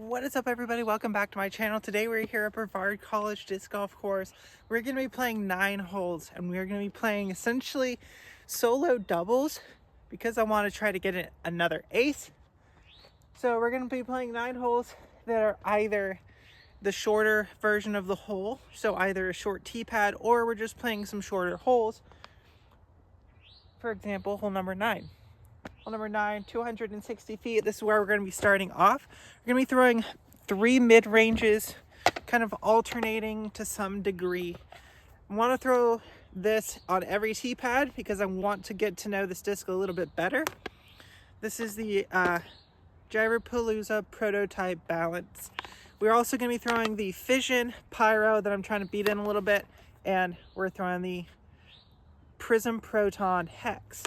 What is up, everybody? Welcome back to my channel. Today we're here at Brevard College Disc Golf Course. We're going to be playing 9 holes, and we're going to be playing essentially solo doubles because I want to try to get another ace. So we're going to be playing 9 holes that are either the shorter version of the hole, so either a short tee pad, or we're just playing some shorter holes. For example, hole number 9. Hole number 9, 260 feet. This is where we're going to be starting off. We're going to be throwing 3 mid-ranges, kind of alternating to some degree. I want to throw this on every tee pad because I want to get to know this disc a little bit better. This is the Gyropalooza Prototype Balance. We're also going to be throwing the Fission Pyro that I'm trying to beat in a little bit, and we're throwing the Prism Proton Hex.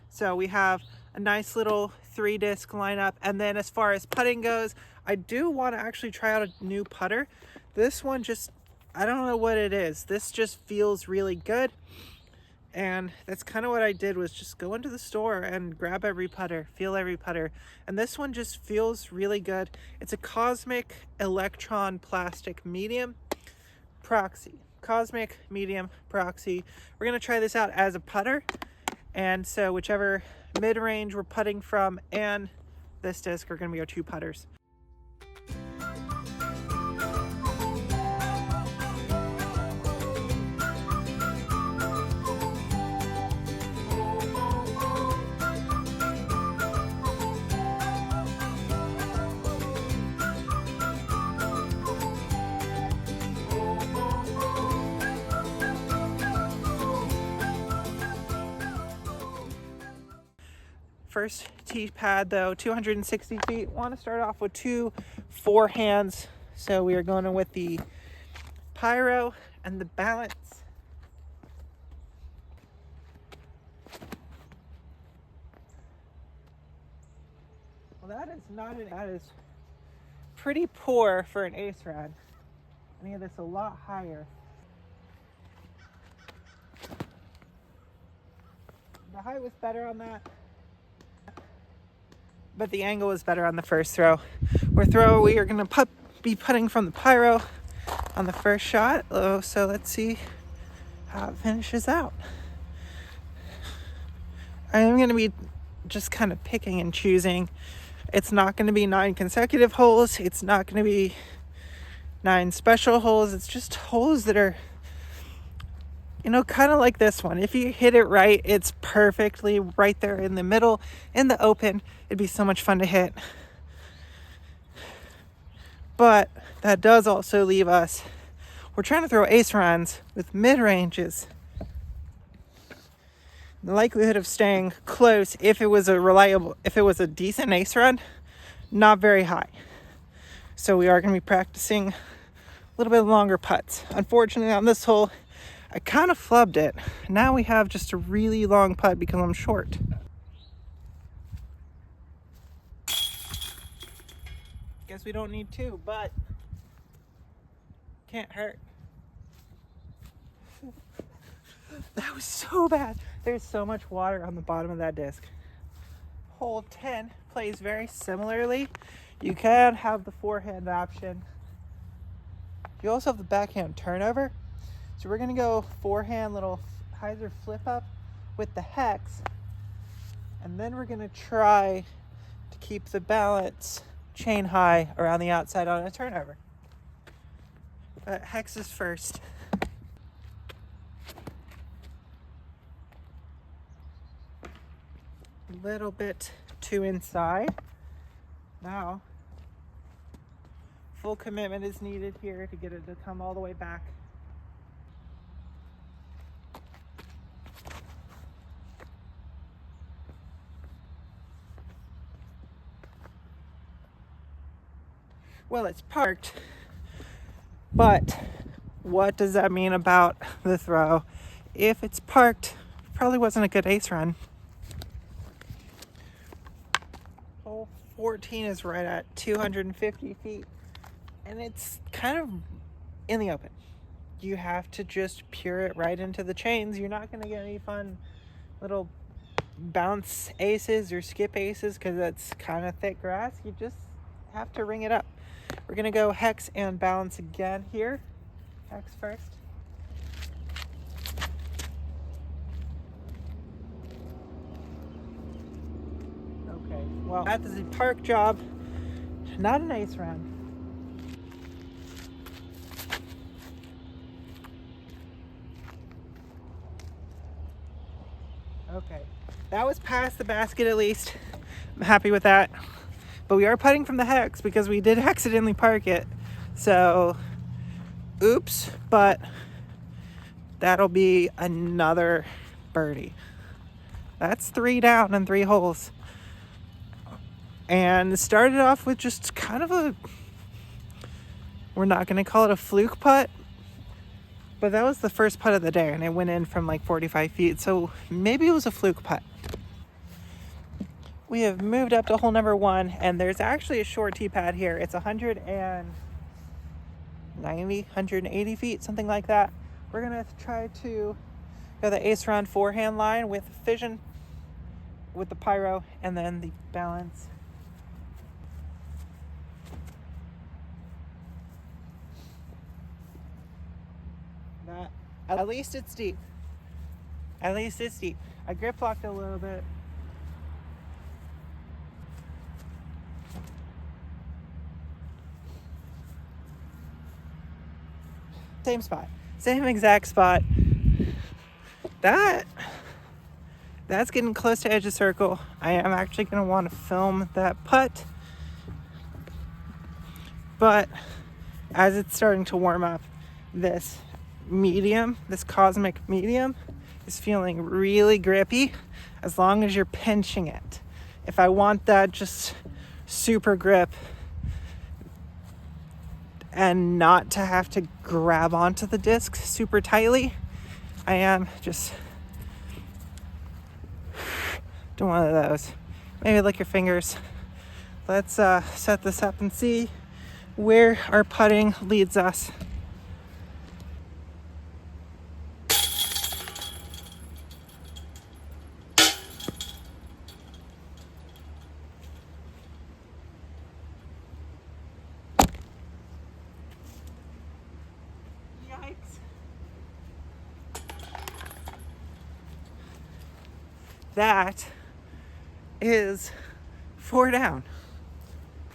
So we have a nice little 3-disc lineup. And then as far as putting goes, I do want to actually try out a new putter. This one just, I don't know what it is. This just feels really good. And that's kind of what I did, was just go into the store and grab every putter, feel every putter. And this one just feels really good. It's a Cosmic Electron Plastic Medium Proxy. Cosmic Medium Proxy. We're going to try this out as a putter. And so whichever mid-range we're putting from and this disc are going to be our 2 putters. First tee pad though, 260 feet. Want to start off with 2 forehands. So we are going with the Pyro and the Balance. Well, that is pretty poor for an ace rod. I need this a lot higher. The height was better on that, but the angle was better on the first throw. We are going to be putting from the Pyro on the first shot. So let's see how it finishes out. I am going to be just kind of picking and choosing. It's not going to be 9 consecutive holes. It's not going to be 9 special holes. It's just holes that are, kind of like this one. If you hit it right, it's perfectly right there in the middle, in the open. It'd be so much fun to hit. But that does also leave us, we're trying to throw ace runs with mid-ranges. The likelihood of staying close, if it was a decent ace run, not very high. So we are going to be practicing a little bit longer putts. Unfortunately, on this hole, I kind of flubbed it. Now we have just a really long putt because I'm short. Guess we don't need 2, but can't hurt. That was so bad. There's so much water on the bottom of that disc. Hole 10 plays very similarly. You can have the forehand option. You also have the backhand turnover. So we're going to go forehand little hyzer flip up with the hex. And then we're going to try to keep the balance chain high around the outside on a turnover. But hex is first. A little bit too inside. Now, full commitment is needed here to get it to come all the way back. Well, it's parked, but what does that mean about the throw? If it's parked, it probably wasn't a good ace run. Hole 14 is right at 250 feet, and it's kind of in the open. You have to just pure it right into the chains. You're not going to get any fun little bounce aces or skip aces because that's kind of thick grass. You just have to ring it up. We're gonna go hex and balance again here. Hex first. Okay, well, that is a park job, not an ace round. Okay, that was past the basket at least. I'm happy with that. But we are putting from the hex because we did accidentally park it. So, oops, but that'll be another birdie. That's 3 down and 3 holes. And started off with just kind of a, we're not going to call it a fluke putt, but that was the first putt of the day and it went in from like 45 feet. So maybe it was a fluke putt. We have moved up to hole number 1 and there's actually a short tee pad here. It's 180 feet, something like that. We're going to try to go the ace round forehand line with fission, with the pyro, and then the balance. That, at least it's deep. At least it's deep. I grip locked a little bit. Same spot. Same exact spot. That's getting close to edge of circle. I am actually going to want to film that putt. But as it's starting to warm up, this medium, this cosmic medium, is feeling really grippy as long as you're pinching it. If I want that just super grip and not to have to grab onto the disc super tightly, I am just doing one of those. Maybe lick your fingers. Let's set this up and see where our putting leads us. That is 4 down.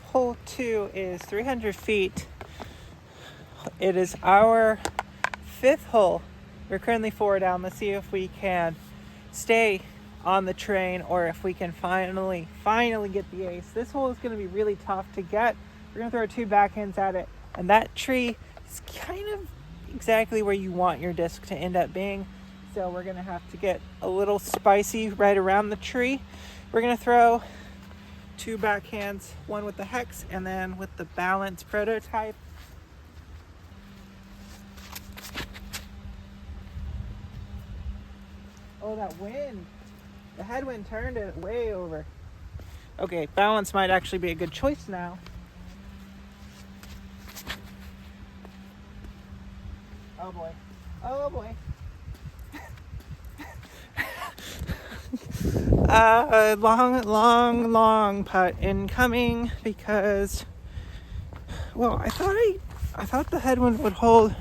Hole 2 is 300 feet. It is our 5th hole. We're currently 4 down. Let's see if we can stay on the train or if we can finally get the ace. This hole is going to be really tough to get. We're going to throw 2 backhands at it, and that tree is kind of exactly where you want your disc to end up being. So we're going to have to get a little spicy right around the tree. We're going to throw 2 backhands, one with the hex and then with the balance prototype. Oh, that wind. The headwind turned it way over. Okay, balance might actually be a good choice now. Oh boy. Oh boy. Long putt incoming because, well, I thought the headwind would hold.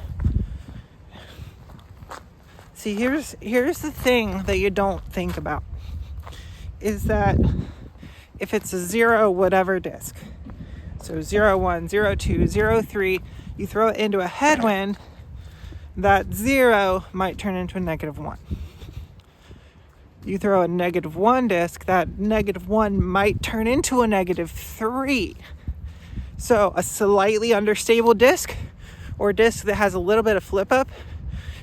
See, here's the thing that you don't think about is that if it's a 0 whatever disc, so 0, 1, 0, 2, 0, 3, you throw it into a headwind, that 0 might turn into a -1. You throw a -1 disc, that -1 might turn into a -3. So a slightly understable disc or disc that has a little bit of flip up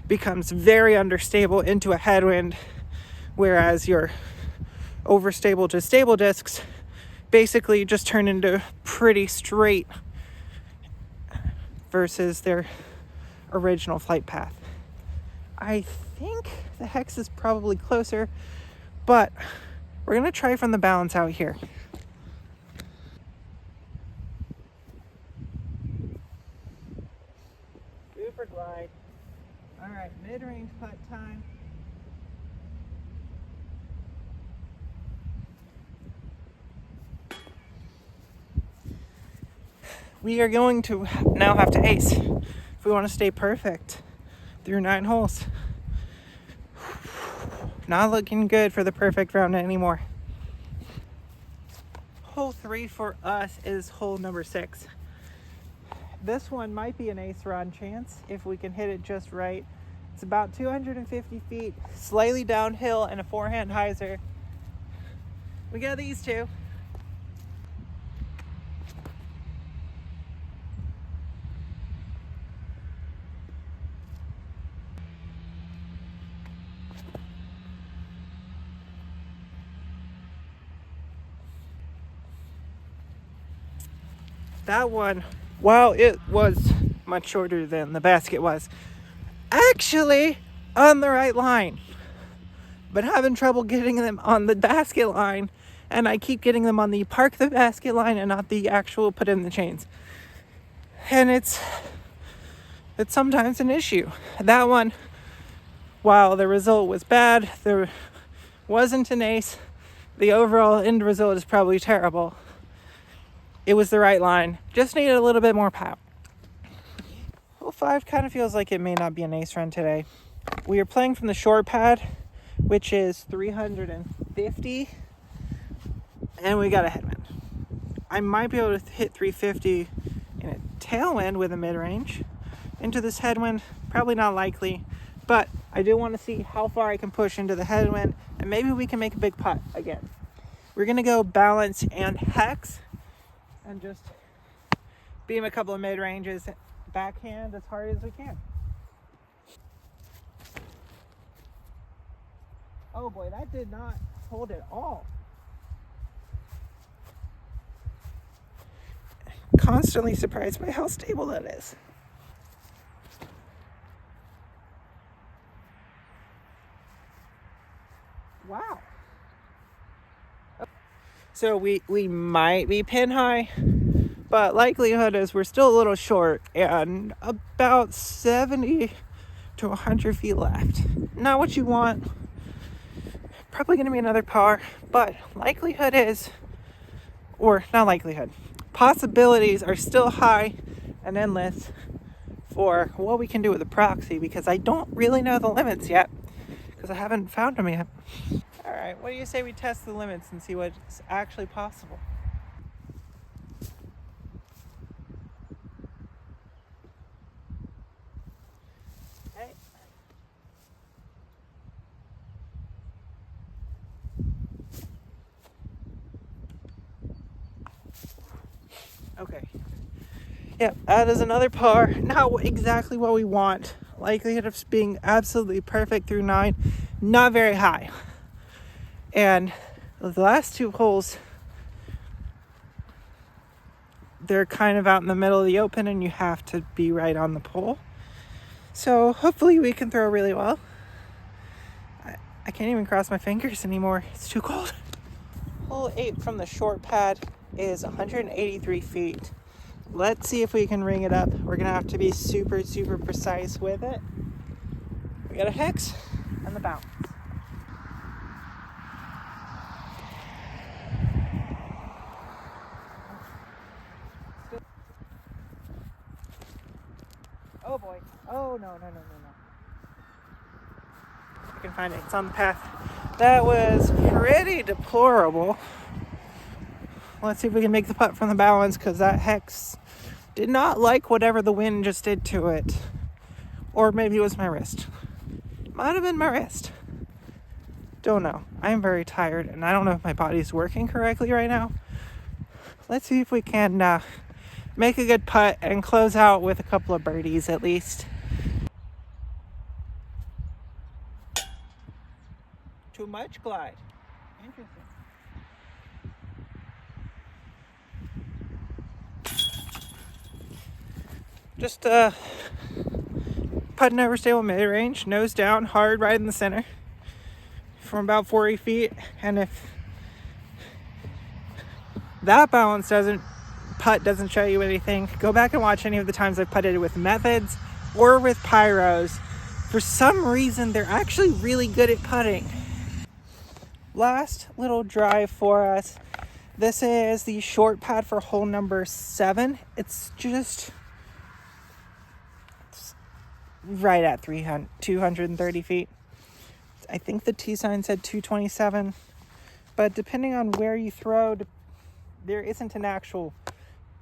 becomes very understable into a headwind, whereas your overstable to stable discs basically just turn into pretty straight versus their original flight path. I think the hex is probably closer, but we're going to try from the balance out here. Super glide. All right, mid-range putt time. we are going to now have to ace if we want to stay perfect through 9 holes. Not looking good for the perfect round anymore. Hole 3 for us is hole number 6. This one might be an ace run chance if we can hit it just right. It's about 250 feet, slightly downhill, and a forehand hyzer. We got these two. That one, while it was much shorter than the basket was, actually on the right line, but having trouble getting them on the basket line, and I keep getting them on the park the basket line and not the actual put in the chains, and it's sometimes an issue. That one, while the result was bad, there wasn't an ace, the overall end result is probably terrible. It was the right line, just needed a little bit more power. Hole 5 kind of feels like it may not be an ace run today. We are playing from the short pad, which is 350, and we got a headwind. I might be able to hit 350 in a tailwind with a mid-range. Into this headwind, probably not likely, but I do want to see how far I can push into the headwind, and maybe we can make a big putt again. We're going to go balance and hex, and just beam a couple of mid-ranges, backhand as hard as we can. Oh boy, that did not hold at all. Constantly surprised by how stable that is. Wow. So we might be pin high, but likelihood is we're still a little short and about 70 to 100 feet left. Not what you want. Probably going to be another par, but likelihood is, or not likelihood, possibilities are still high and endless for what we can do with the proxy, because I don't really know the limits yet because I haven't found them yet. All right, what do you say we test the limits and see what's actually possible? Okay. Okay. Yep, that is another par. Not exactly what we want. Likelihood of being absolutely perfect through 9, not very high. And the last 2 holes, they're kind of out in the middle of the open and you have to be right on the pole. So hopefully we can throw really well. I can't even cross my fingers anymore. It's too cold. Hole 8 from the short pad is 183 feet. Let's see if we can ring it up. We're going to have to be super, super precise with it. We got a hex and the bounce. Oh boy. Oh, no. I can find it. It's on the path. That was pretty deplorable. Let's see if we can make the putt from the balance, because that hex did not like whatever the wind just did to it. Or maybe it was my wrist. Might have been my wrist. Don't know. I'm very tired, and I don't know if my body's working correctly right now. Let's see if we can make a good putt and close out with a couple of birdies at least. Too much glide. Interesting. Just putting over stable mid-range, nose down, hard right in the center from about 40 feet. And if that balance putt doesn't show you anything, go back and watch any of the times I've putted with methods or with pyros. For some reason, they're actually really good at putting. Last little drive for us. This is the short pad for hole number 7. It's just right at 230 feet. I think the tee sign said 227, but depending on where you throw, there isn't an actual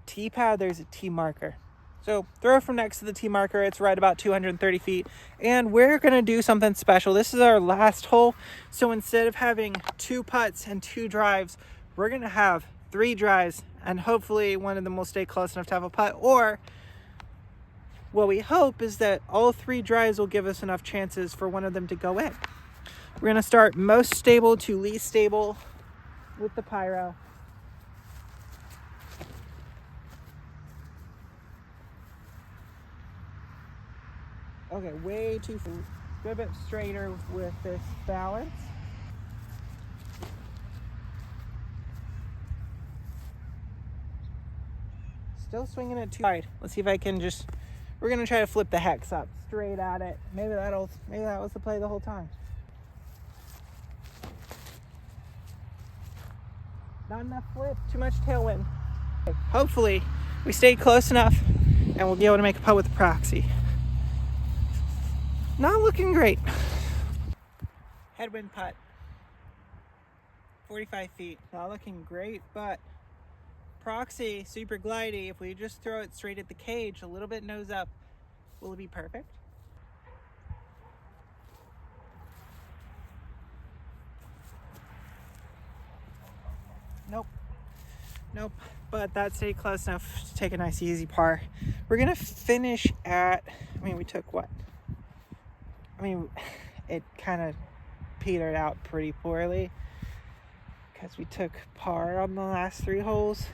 tee pad, there's a tee marker. So throw from next to the tee marker, it's right about 230 feet. And we're gonna do something special. This is our last hole. So instead of having 2 putts and 2 drives, we're gonna have 3 drives, and hopefully one of them will stay close enough to have a putt, or what we hope is that all 3 drives will give us enough chances for one of them to go in. We're gonna start most stable to least stable with the pyro. Okay, way too far. Go a bit straighter with this balance. Still swinging it too wide. Let's see if I can just, we're gonna try to flip the hex up straight at it. Maybe that was the play the whole time. Not enough flip, too much tailwind. Hopefully we stayed close enough and we'll be able to make a putt with the proxy. Not looking great. Headwind putt. 45 feet. Not looking great, but proxy, super glidey. If we just throw it straight at the cage, a little bit nose up, will it be perfect? Nope. Nope. But that stayed close enough to take a nice easy par. We're gonna finish at, we took what? It kind of petered out pretty poorly because we took par on the last 3 holes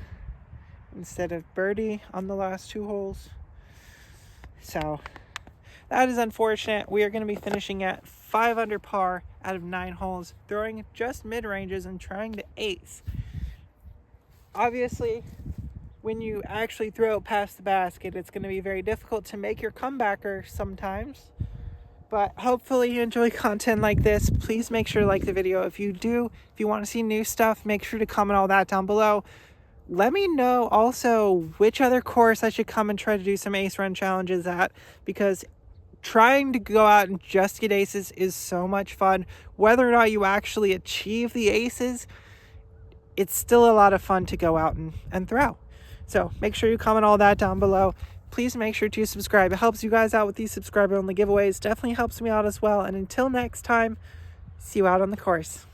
instead of birdie on the last 2 holes. So that is unfortunate. We are going to be finishing at 5 under par out of 9 holes, throwing just mid-ranges and trying to ace. Obviously, when you actually throw it past the basket, it's going to be very difficult to make your comebacker sometimes. But hopefully you enjoy content like this. Please make sure to like the video. If you do, if you want to see new stuff, make sure to comment all that down below. Let me know also which other course I should come and try to do some ace run challenges at, because trying to go out and just get aces is so much fun. Whether or not you actually achieve the aces, it's still a lot of fun to go out and throw. So make sure you comment all that down below. Please make sure to subscribe. It helps you guys out with these subscriber-only giveaways. Definitely helps me out as well. And until next time, see you out on the course.